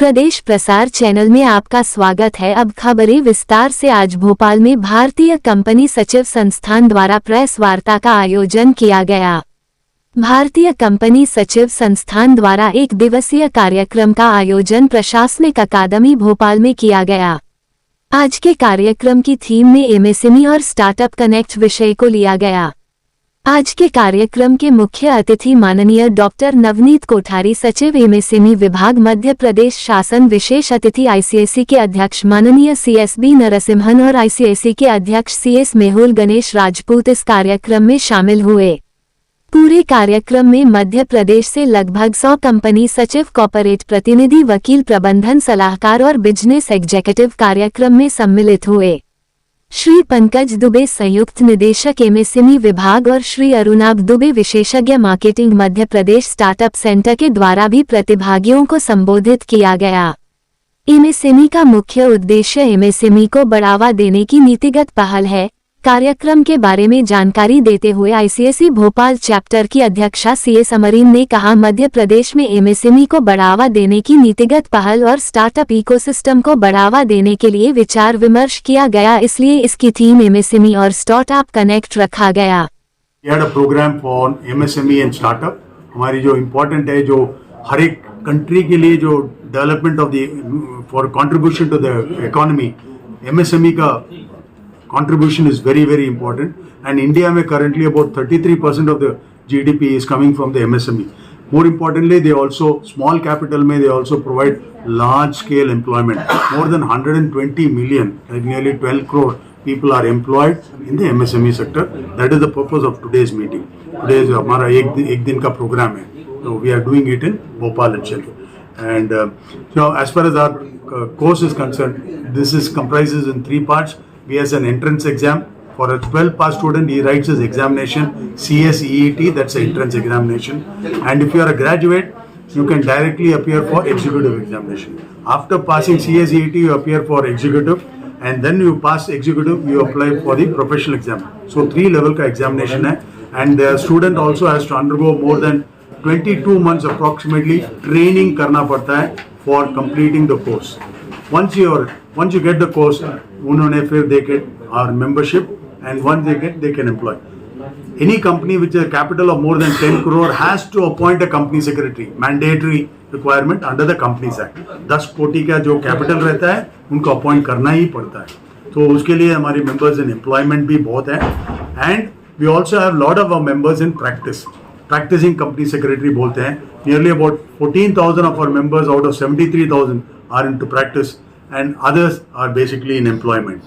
प्रदेश प्रसार चैनल में आपका स्वागत है। अब खबरें विस्तार से। आज भोपाल में भारतीय कंपनी सचिव संस्थान द्वारा प्रेस वार्ता का आयोजन किया गया। भारतीय कंपनी सचिव संस्थान द्वारा एक दिवसीय कार्यक्रम का आयोजन प्रशासनिक अकादमी भोपाल में किया गया। आज के कार्यक्रम की थीम में एमएसएमई और स्टार्टअप कनेक्ट विषय को लिया गया। आज के कार्यक्रम के मुख्य अतिथि माननीय डॉक्टर नवनीत कोठारी, सचिव एमएसएमई विभाग मध्य प्रदेश शासन, विशेष अतिथि आईसीएसई के अध्यक्ष माननीय सीएसबी नरसिम्हन और आईसीएसई के अध्यक्ष सीएस मेहुल गणेश राजपूत इस कार्यक्रम में शामिल हुए। पूरे कार्यक्रम में मध्य प्रदेश से लगभग 100 कंपनी सचिव, कॉर्पोरेट प्रतिनिधि, वकील, प्रबंधन सलाहकार और बिजनेस एग्जीक्यूटिव कार्यक्रम में सम्मिलित हुए। श्री पंकज दुबे, संयुक्त निदेशक एमएसएमई विभाग, और श्री अरुणाभ दुबे, विशेषज्ञ marketing, Madhya Pradesh startup centre के द्वारा भी प्रतिभागियों को संबोधित किया गया। एमएसएमई का मुख्य उद्देश्य एमएसएमई को बढ़ावा देने की नीतिगत पहल है। कार्यक्रम के बारे में जानकारी देते हुए आईसीएसई भोपाल चैप्टर की अध्यक्षा सीएस अमरीन ने कहा, मध्य प्रदेश में एमएसएमई को बढ़ावा देने की नीतिगत पहल और स्टार्टअप इकोसिस्टम को बढ़ावा देने के लिए विचार विमर्श किया गया, इसलिए इसकी थीम एमएसएमई और स्टार्टअप कनेक्ट रखा गया। Program for MSME and startup हमारी जो इम्पोर्टेंट है, जो हर एक कंट्री के लिए जो development of the for contribution to the economy, MSME का contribution is very important, and India में currently about 33% of the GDP is coming from the MSME. More importantly, they also, small capital में they also provide large scale employment. More than 120 million, like nearly 12 crore people are employed in the MSME sector. That is the purpose of today's meeting. Today is हमारा एक दिन का program है. So we are doing it in Bhopal itself. And so as far as our course is concerned, this is comprises in 3 parts. We has an entrance exam for a 12 pass student. He writes his examination, CSEET, that's the entrance examination. And if you are a graduate, you can directly appear for executive examination. After passing CSEET, you appear for executive, and then you pass executive, you apply for the professional exam. So 3 level ka examination hai, and the student also has to undergo more than 22 months approximately training karna padta hai for completing the course. Once you get the course, उन्होंने फिर they get our membership, and once they get, they can employ. Any company which has a capital of more than 10 crore has to appoint a company secretary, mandatory requirement under the Companies Act. 10 कोटी का जो capital रहता है उनको appoint करना ही पड़ता है। तो उसके लिए हमारी members in employment भी बहुत है, and we also have lot of our members in practice. Practicing company secretary बोलते हैं। Nearly about 14,000 of our members out of 73,000 are into practice, and others are basically in employment.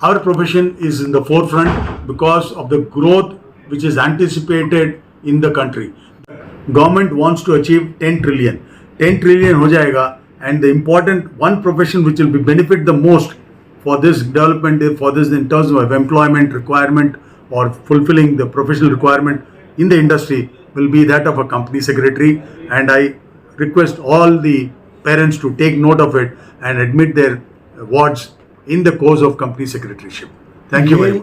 Our profession is in the forefront because of the growth which is anticipated in the country. Government wants to achieve 10 trillion. 10 trillion हो जाएगा, and the important one profession which will be benefit the most for this development, for this in terms of employment requirement or fulfilling the professional requirement in the industry, will be that of a company secretary. And I request all the parents to take note of it and admit their wards in the course of company secretaryship. Thank you very much.